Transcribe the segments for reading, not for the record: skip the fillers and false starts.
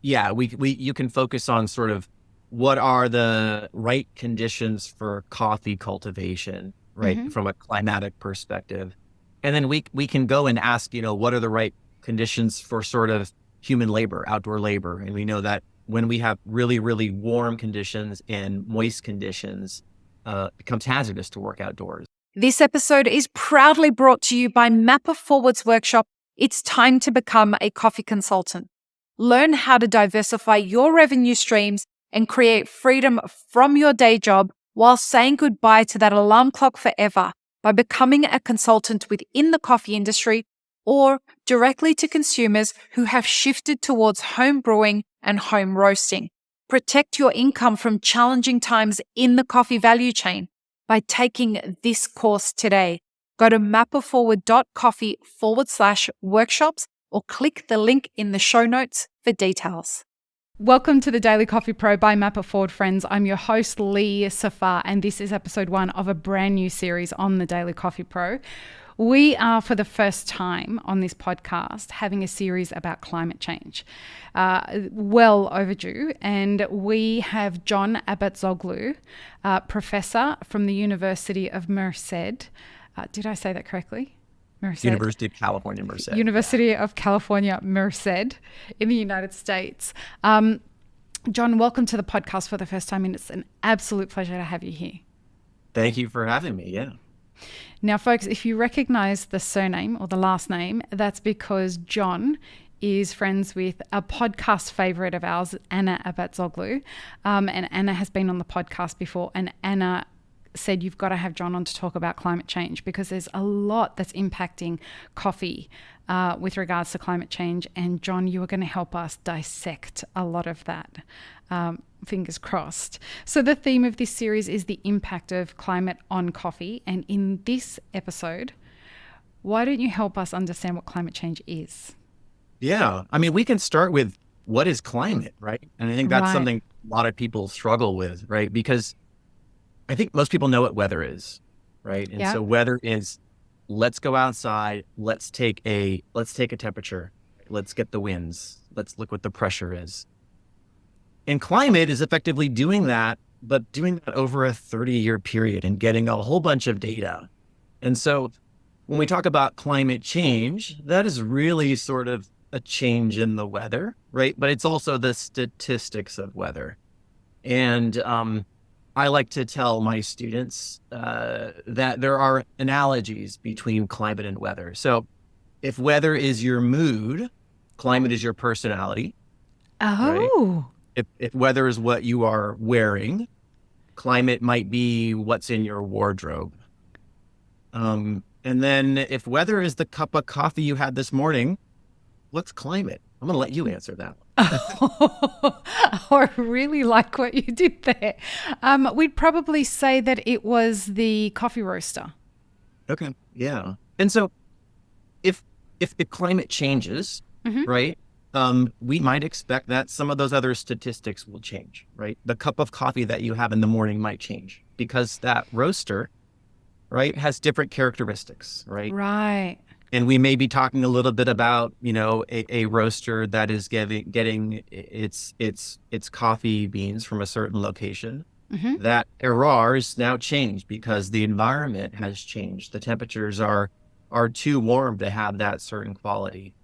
Yeah, you can focus on sort of what are the right conditions for coffee cultivation, right, Hmm. from a climatic perspective. And then we can go and ask, what are the right conditions for sort of human labor, outdoor labor. And we know that when we have really, really warm conditions and moist conditions, it becomes hazardous to work outdoors. This episode is proudly brought to you by Mapper Forward's workshop. It's time to become a coffee consultant. Learn how to diversify your revenue streams and create freedom from your day job while saying goodbye to that alarm clock forever by becoming a consultant within the coffee industry or directly to consumers who have shifted towards home brewing and home roasting. Protect your income from challenging times in the coffee value chain by taking this course today. Go to mapperforward.coffee/workshops or click the link in the show notes for details. Welcome to the Daily Coffee Pro by Mapper Forward, friends. I'm your host, Lee Safar, and this is episode 1 of a brand new series on the Daily Coffee Pro. We are, for the first time on this podcast, having a series about climate change. Well overdue. And we have John Abatzoglou, professor from the University of Merced. Did I say that correctly? Merced. University of California Merced. Yeah. University of California Merced in the United States. John, welcome to the podcast for the first time, and it's an absolute pleasure to have you here. Thank you for having me. Yeah. Now, folks, if you recognize the surname or the last name, that's because John is friends with a podcast favorite of ours, Anna Abatzoglou. And Anna has been on the podcast before, and Anna said you've got to have John on to talk about climate change because there's a lot that's impacting coffee with regards to climate change. And John, you are going to help us dissect a lot of that. Fingers crossed. So the theme of this series is the impact of climate on coffee. And in this episode, why don't you help us understand what climate change is? Yeah. I mean, we can start with what is climate, right? And I think that's Right. something a lot of people struggle with, right? Because I think most people know what weather is, right? And Yeah. so weather is let's go outside, let's take a temperature, let's get the winds, let's look what the pressure is. And climate is effectively doing that, but doing that over a 30-year period and getting a whole bunch of data. And so when we talk about climate change, that is really sort of a change in the weather, right? But it's also the statistics of weather. And I like to tell my students that there are analogies between climate and weather. So if weather is your mood, climate is your personality, right? Oh, If weather is what you are wearing, climate might be what's in your wardrobe. And then if weather is the cup of coffee you had this morning, what's climate? I'm going to let you answer that I really like what you did there. We'd probably say that it was the coffee roaster. one. Okay. Yeah. And so if if climate changes, Hmm. right, we might expect that some of those other statistics will change, right? The cup of coffee that you have in the morning might change because that roaster, right, has different characteristics, right? Right. And we may be talking a little bit about, a roaster that is getting its coffee beans from a certain location. Hmm. That terroir is now changed because the environment has changed. The temperatures are too warm to have that certain quality.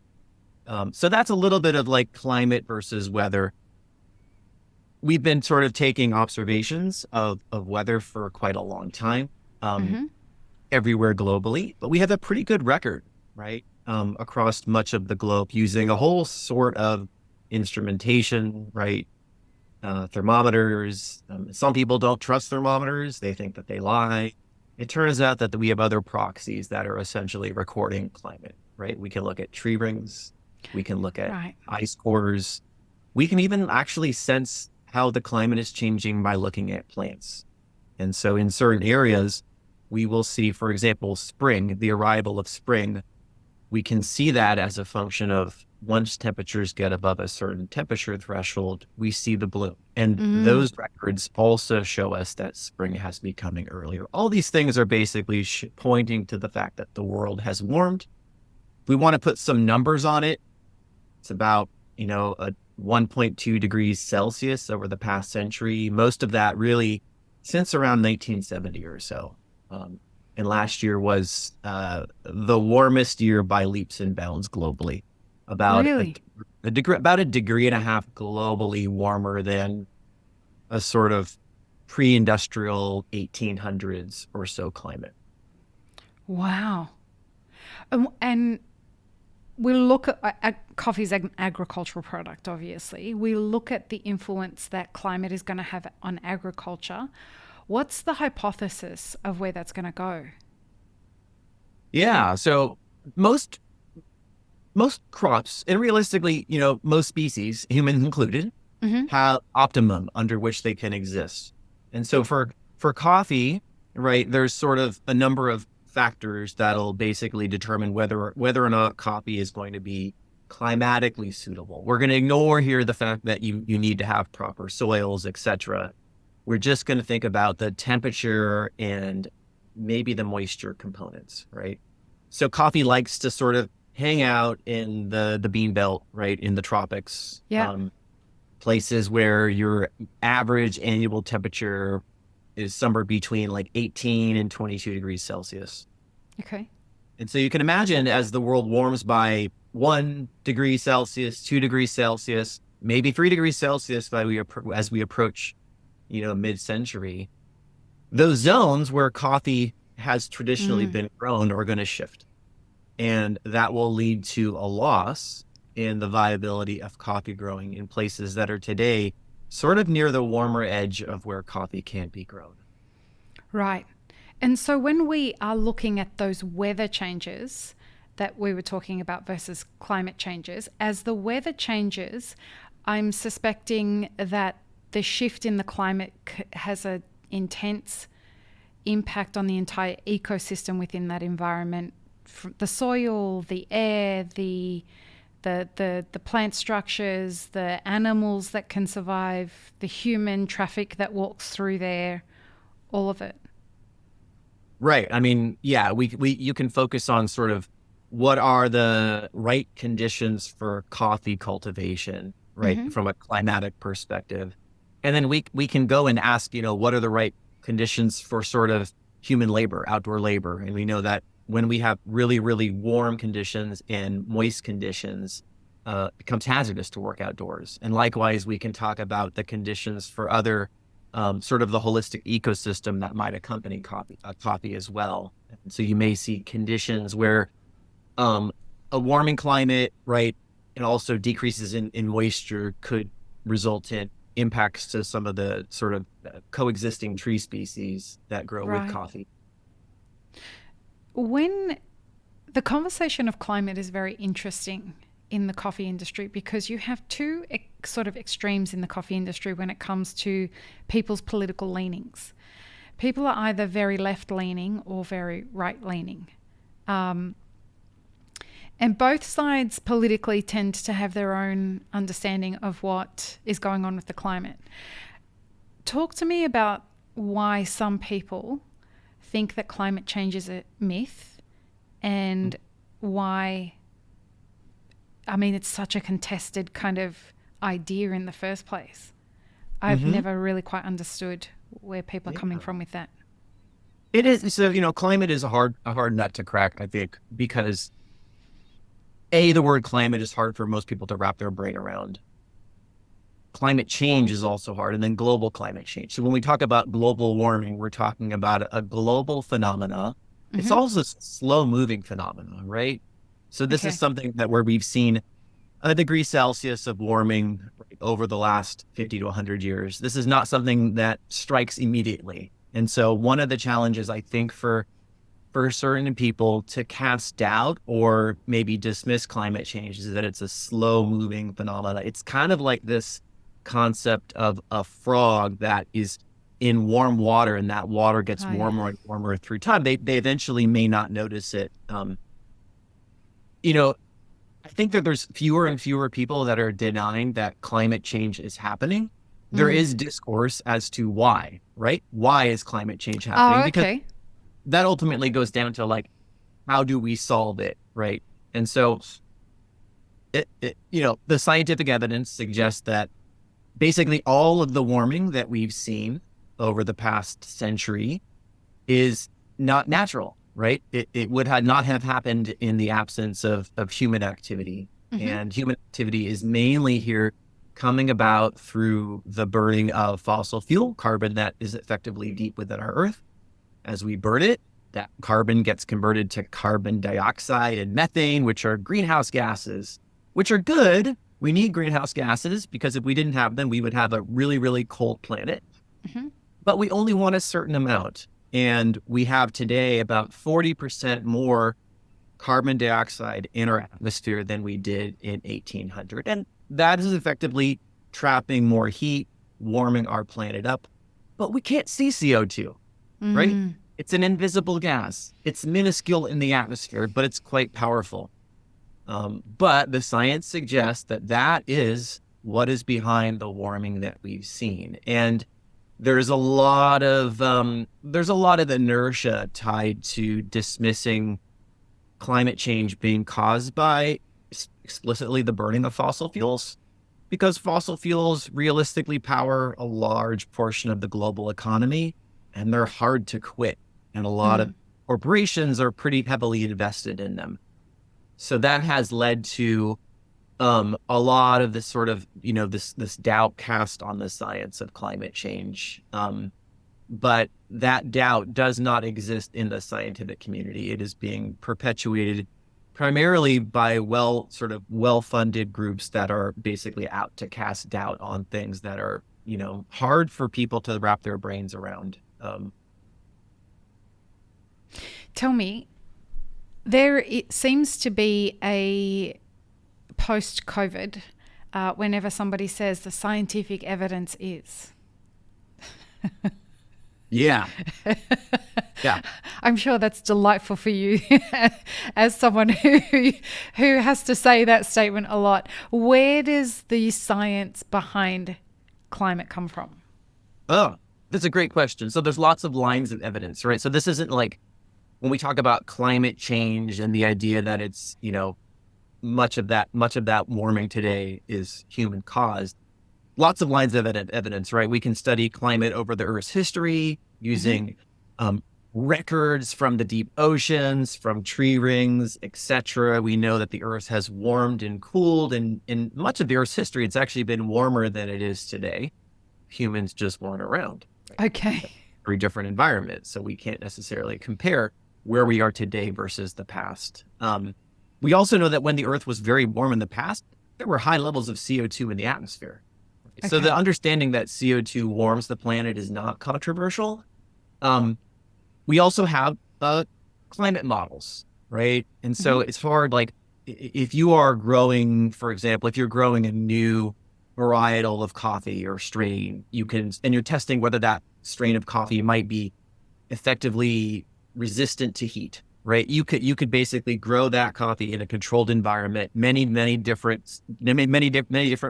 So that's a little bit of like climate versus weather. We've been sort of taking observations of weather for quite a long time, um, Hmm. everywhere globally, but we have a pretty good record, right? Across much of the globe using a whole sort of instrumentation, right? Thermometers. Some people don't trust thermometers. They think that they lie. It turns out that we have other proxies that are essentially recording climate, right? We can look at tree rings. We can look at Right. ice cores. We can even actually sense how the climate is changing by looking at plants. And so in certain areas, we will see, for example, spring, the arrival of spring. We can see that as a function of once temperatures get above a certain temperature threshold, we see the bloom. And Mm. those records also show us that spring has been coming earlier. All these things are basically pointing to the fact that the world has warmed. We want to put some numbers on it. It's about a 1.2 degrees Celsius over the past century. Most of that really since around 1970 or so. And last year was the warmest year by leaps and bounds globally. About Really? about a degree and a half globally warmer than a sort of pre-industrial 1800s or so climate. Wow. And we look at coffee's an agricultural product, obviously. We look at the influence that climate is going to have on agriculture. What's the hypothesis of where that's going to go? Yeah, so most most crops, and realistically, most species, humans included, Mm-hmm. have optimum under which they can exist. And so for coffee, right, there's sort of a number of factors that'll basically determine whether or not coffee is going to be climatically suitable. We're going to ignore here the fact that you need to have proper soils, etc. We're just going to think about the temperature and maybe the moisture components, right? So coffee likes to sort of hang out in the bean belt, right, in the tropics. Yeah. Places where your average annual temperature is somewhere between like 18 and 22 degrees Celsius. Okay. And so you can imagine as the world warms by 1 degree Celsius, 2 degrees Celsius, maybe 3 degrees Celsius as we approach, mid-century, those zones where coffee has traditionally Mm. been grown are going to shift. And that will lead to a loss in the viability of coffee growing in places that are today sort of near the warmer edge of where coffee can be grown. Right. And so when we are looking at those weather changes that we were talking about versus climate changes, as the weather changes, I'm suspecting that the shift in the climate has an intense impact on the entire ecosystem within that environment, the soil, the air, the plant structures, the animals that can survive, the human traffic that walks through there, all of it. Right. I mean, yeah, we you can focus on sort of what are the right conditions for coffee cultivation, right, Mm-hmm. from a climatic perspective. And then we can go and ask, what are the right conditions for sort of human labor, outdoor labor. And we know that when we have really, really warm conditions and moist conditions, it becomes hazardous to work outdoors. And likewise, we can talk about the conditions for other sort of the holistic ecosystem that might accompany coffee as well. And so you may see conditions where um, a warming climate, right, and also decreases in moisture could result in impacts to some of the sort of coexisting tree species that grow with Right. coffee. When the conversation of climate is very interesting in the coffee industry because you have two sort of extremes in the coffee industry when it comes to people's political leanings. People are either very left leaning or very right leaning. Um, and both sides politically tend to have their own understanding of what is going on with the climate. Talk to me about why some people think that climate change is a myth and why, I mean, it's such a contested kind of idea in the first place. I've Mm-hmm. never really quite understood where people are coming Yeah. from with that. It is. So, climate is a hard nut to crack, I think, because the word climate is hard for most people to wrap their brain around. Climate change is also hard, and then global climate change. So when we talk about global warming, we're talking about a global phenomena. It's Mm-hmm. also a slow moving phenomena, right? So this is Okay. something that where we've seen a degree Celsius of warming over the last 50 to 100 years. This is not something that strikes immediately. And so one of the challenges I think for certain people to cast doubt or maybe dismiss climate change is that it's a slow moving phenomena. It's kind of like this concept of a frog that is in warm water and that water gets Oh, yeah. warmer and warmer through time. They eventually may not notice it. You know, I think that there's fewer and fewer people that are denying that climate change is happening. There Mm. is discourse as to why, right? Why is climate change happening? Oh, Because okay. that ultimately goes down to like, how do we solve it, right? And so the scientific evidence suggests that basically all of the warming that we've seen over the past century is not natural, right? It would not have happened in the absence of human activity. Mm-hmm. And human activity is mainly here coming about through the burning of fossil fuel, carbon that is effectively deep within our Earth. As we burn it, that carbon gets converted to carbon dioxide and methane, which are greenhouse gases, which are good. We need greenhouse gases because if we didn't have them, we would have a really, really cold planet. Mm-hmm. But we only want a certain amount. And we have today about 40% more carbon dioxide in our atmosphere than we did in 1800. And that is effectively trapping more heat, warming our planet up. But we can't see CO2, right? Mm. It's an invisible gas. It's minuscule in the atmosphere, but it's quite powerful. But the science suggests that that is what is behind the warming that we've seen. And there's a lot of inertia tied to dismissing climate change being caused by explicitly the burning of fossil fuels, because fossil fuels realistically power a large portion of the global economy, and they're hard to quit. And a lot of Mm. corporations are pretty heavily invested in them. So that has led to a lot of this sort of, this doubt cast on the science of climate change. But that doubt does not exist in the scientific community. It is being perpetuated primarily by well-funded groups that are basically out to cast doubt on things that are, hard for people to wrap their brains around. Tell me, there it seems to be a post COVID, whenever somebody says the scientific evidence is. Yeah. Yeah. I'm sure that's delightful for you as someone who has to say that statement a lot. Where does the science behind climate come from? Oh, that's a great question. So there's lots of lines of evidence, right? So this isn't like when we talk about climate change and the idea that it's, much of that warming today is human caused. Lots of lines of evidence, right? We can study climate over the Earth's history Mm-hmm. using records from the deep oceans, from tree rings, etc. We know that the Earth has warmed and cooled, and in much of the Earth's history, it's actually been warmer than it is today. Humans just weren't around, right? Okay. Very different environment, so we can't necessarily compare where we are today versus the past. We also know that when the Earth was very warm in the past, there were high levels of CO2 in the atmosphere. So the Okay. understanding that CO2 warms the planet is not controversial. Um, we also have climate models, right? And so Mm-hmm. it's hard, like if you are growing, for example, if you're growing a new varietal of coffee or strain, and you're testing whether that strain of coffee might be effectively resistant to heat, right? You could basically grow that coffee in a controlled environment, many different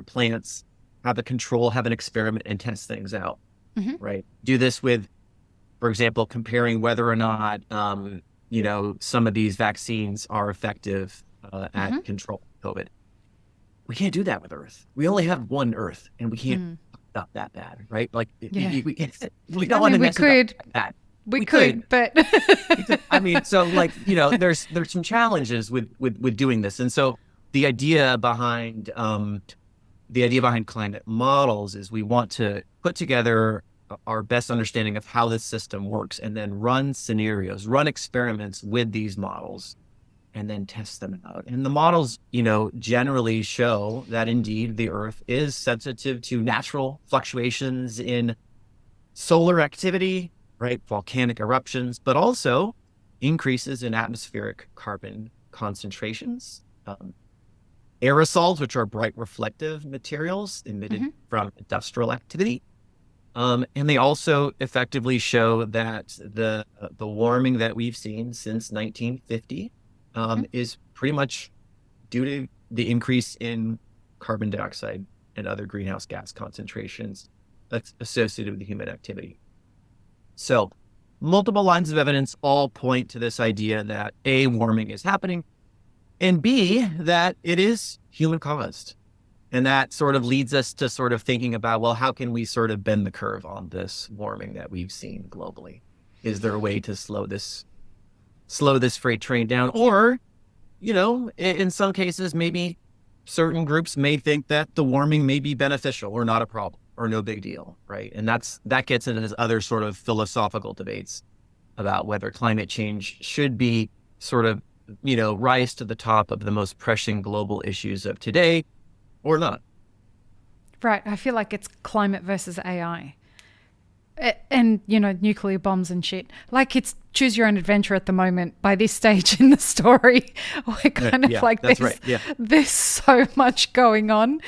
plants, have an experiment and test things out, Mm-hmm. right? Do this with, for example, comparing whether or not, some of these vaccines are effective Mm-hmm. at control COVID. We can't do that with Earth. We only have one Earth, and we can't Mm. fuck it up that bad, right? Like Yeah. we I don't want mean, to we mess it up could, that bad. we We could, could, but I mean, so like, there's some challenges with doing this, and so the idea behind climate models is we want to put together our best understanding of how this system works, and then run experiments with these models, and then test them out. And the models, generally show that indeed the Earth is sensitive to natural fluctuations in solar activity, right? Volcanic eruptions, but also increases in atmospheric carbon concentrations, aerosols, which are bright reflective materials emitted hmm from industrial activity. And they also effectively show that the warming that we've seen since 1950 hmm is pretty much due to the increase in carbon dioxide and other greenhouse gas concentrations that's associated with the human activity. So, multiple lines of evidence all point to this idea that warming is happening, and B, that it is human caused. And that sort of leads us to sort of thinking about, well, how can we sort of bend the curve on this warming that we've seen globally? Is there a way to slow this freight train down? Or, in some cases, maybe certain groups may think that the warming may be beneficial or not a problem or no big deal, right? And that gets into this other sort of philosophical debates about whether climate change should be sort of, rise to the top of the most pressing global issues of today or not. Right. I feel like it's climate versus AI. And, nuclear bombs and shit. Like it's choose your own adventure at the moment by this stage in the story. We're kind of Yeah, like, that's right. Yeah. there's so much going on.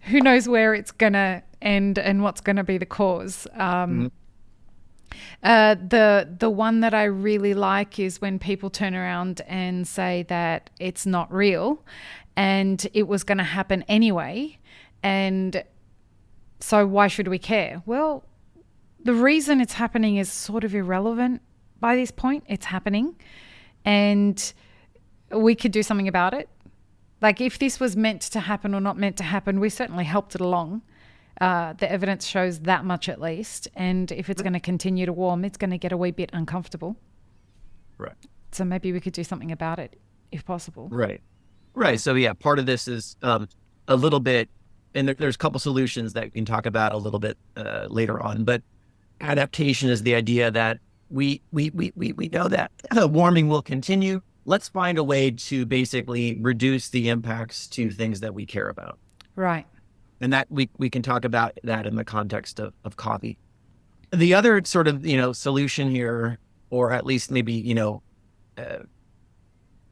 Who knows where it's going to end and what's going to be the cause. Mhm. The one that I really like is when people turn around and say that it's not real and it was going to happen anyway. And so why should we care? Well, the reason it's happening is sort of irrelevant by this point. It's happening and we could do something about it. Like if this was meant to happen or not meant to happen, we certainly helped it along. The evidence shows that much at least. And if it's going to continue to warm, it's going to get a wee bit uncomfortable. Right. So maybe we could do something about it if possible. Right. Right. So yeah, part of this is a little bit, and there's a couple solutions that we can talk about a little bit later on. But adaptation is the idea that we know that warming will continue. Let's find a way to basically reduce the impacts to things that we care about. Right. And that we can talk about that in the context of coffee. The other sort of, solution here, or at least maybe, uh,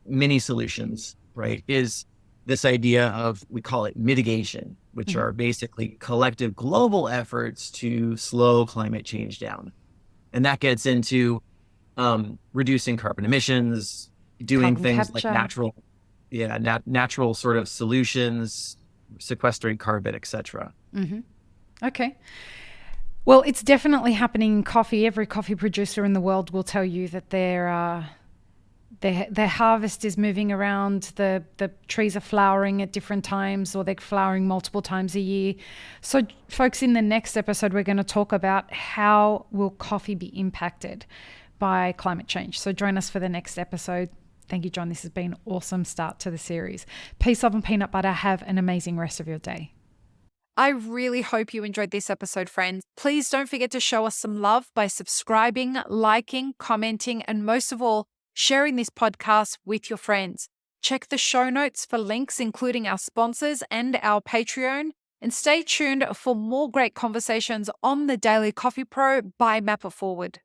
mini solutions, right, is this idea of, we call it mitigation, which are basically collective global efforts to slow climate change down. And that gets into reducing carbon emissions, doing Carbon things like capture. natural sort of solutions, sequestering carbon, etc. Okay. Well, it's definitely happening in coffee. Every coffee producer in the world will tell you that their harvest is moving around. The trees are flowering at different times, or they're flowering multiple times a year. So, folks, in the next episode, we're going to talk about how will coffee be impacted by climate change. So join us for the next episode. Thank you, John. This has been an awesome start to the series. Peace, love, and peanut butter. Have an amazing rest of your day. I really hope you enjoyed this episode, friends. Please don't forget to show us some love by subscribing, liking, commenting, and most of all, sharing this podcast with your friends. Check the show notes for links, including our sponsors and our Patreon. And stay tuned for more great conversations on the Daily Coffee Pro by Map It Forward.